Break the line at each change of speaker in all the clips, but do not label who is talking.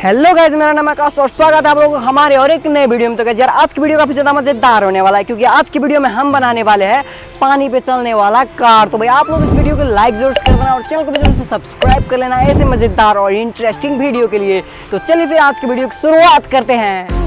Hello guys, मेरा नाम है आकाश और स्वागत है आप लोगों को हमारे और एक नए वीडियो में। तो गाइस यार आज की वीडियो काफी ज्यादा मजेदार होने वाला है, क्योंकि आज की वीडियो में हम बनाने वाले हैं पानी पे चलने वाला कार। तो भाई आप लोग इस वीडियो को लाइक जरूर कर देना और चैनल को भी जरूर से सब्सक्राइब कर लेना ऐसे मजेदार और इंटरेस्टिंग वीडियो के लिए। तो चलिए फिर आज की वीडियो की शुरुआत करते हैं।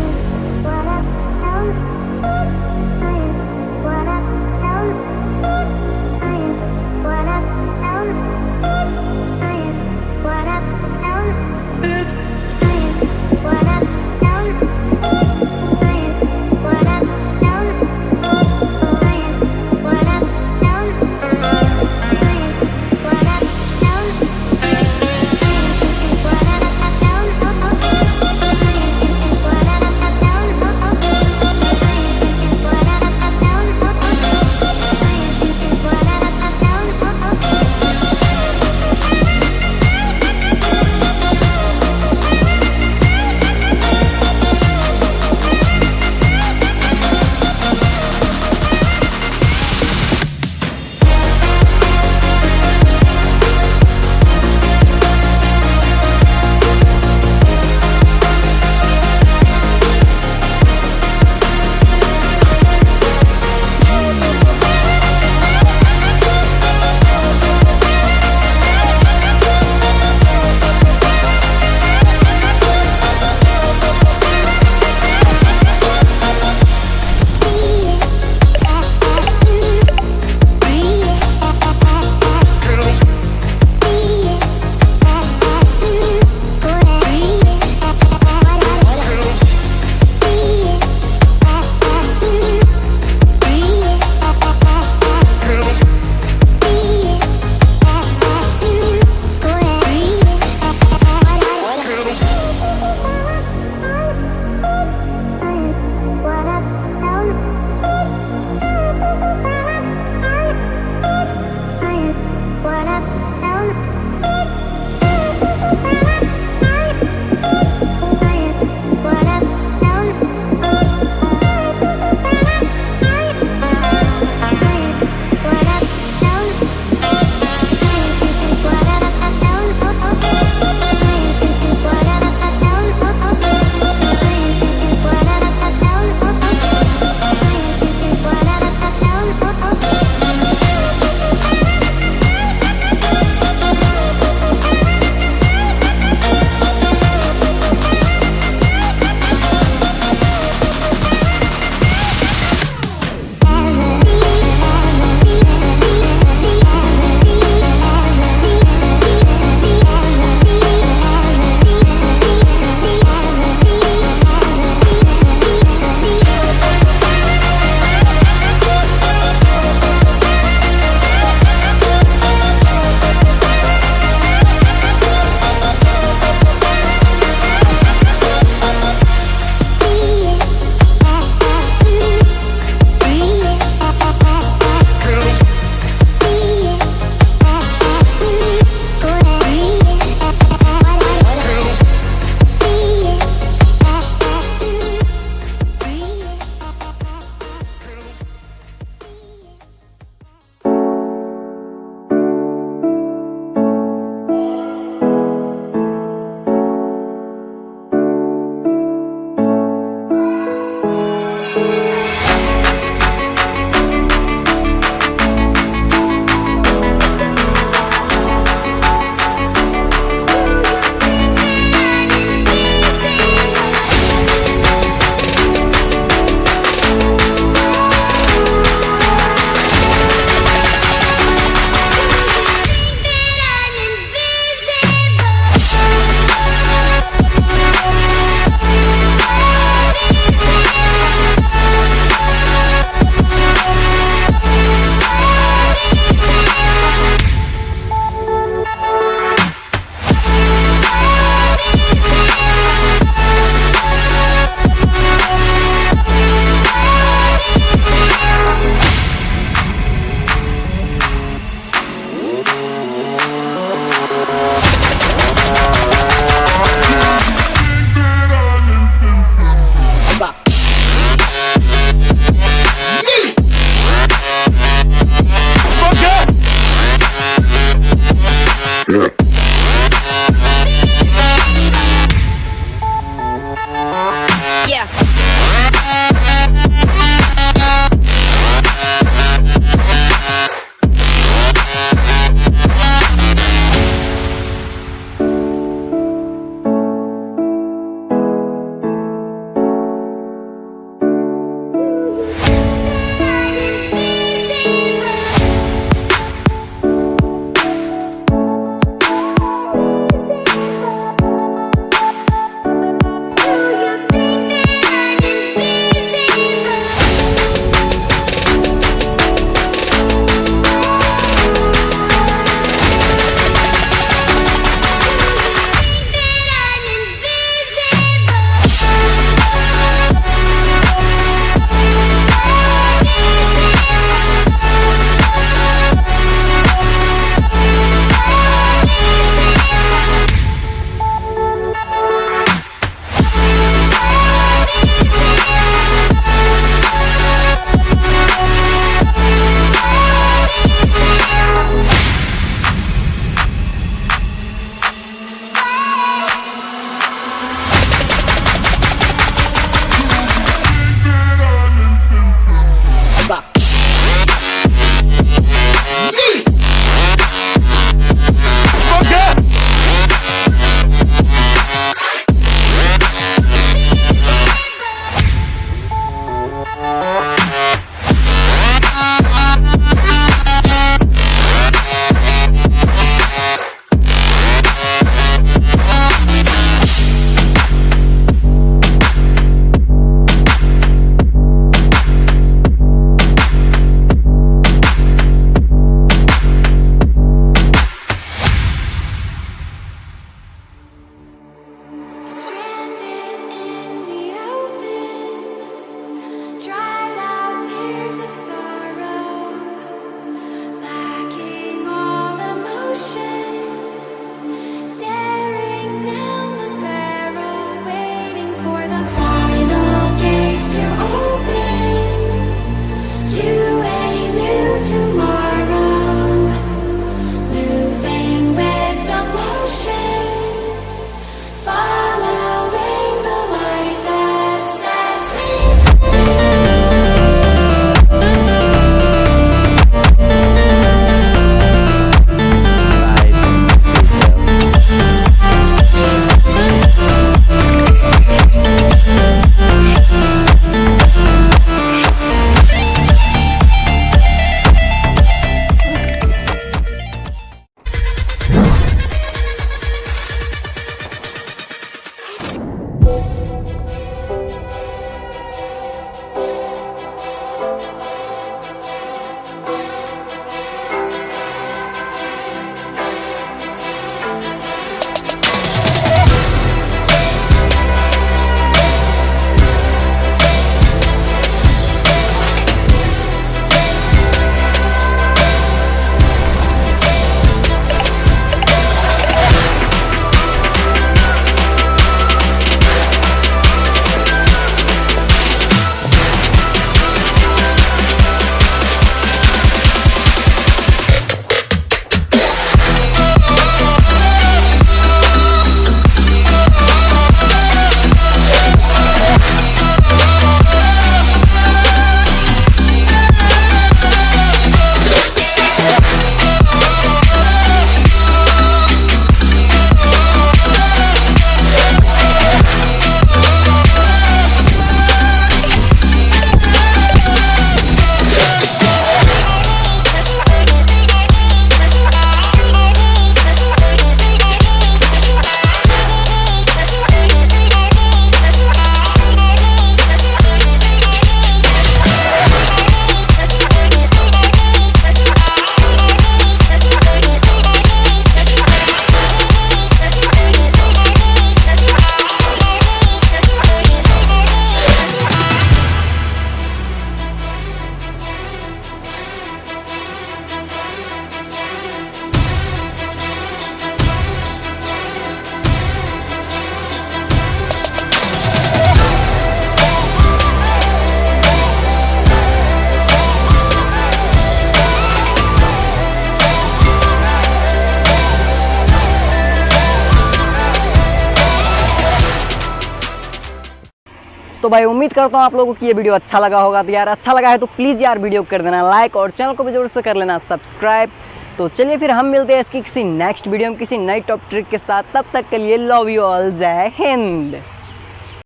तो भाई उम्मीद करता हूँ आप लोगों को ये वीडियो अच्छा लगा होगा। तो यार अच्छा लगा है तो प्लीज़ यार वीडियो को कर देना लाइक और चैनल को भी जरूर से कर लेना सब्सक्राइब। तो चलिए फिर हम मिलते हैं इसकी किसी नेक्स्ट वीडियो में किसी नई टॉप ट्रिक के साथ। तब तक के लिए लव यू ऑल, जय हिंद।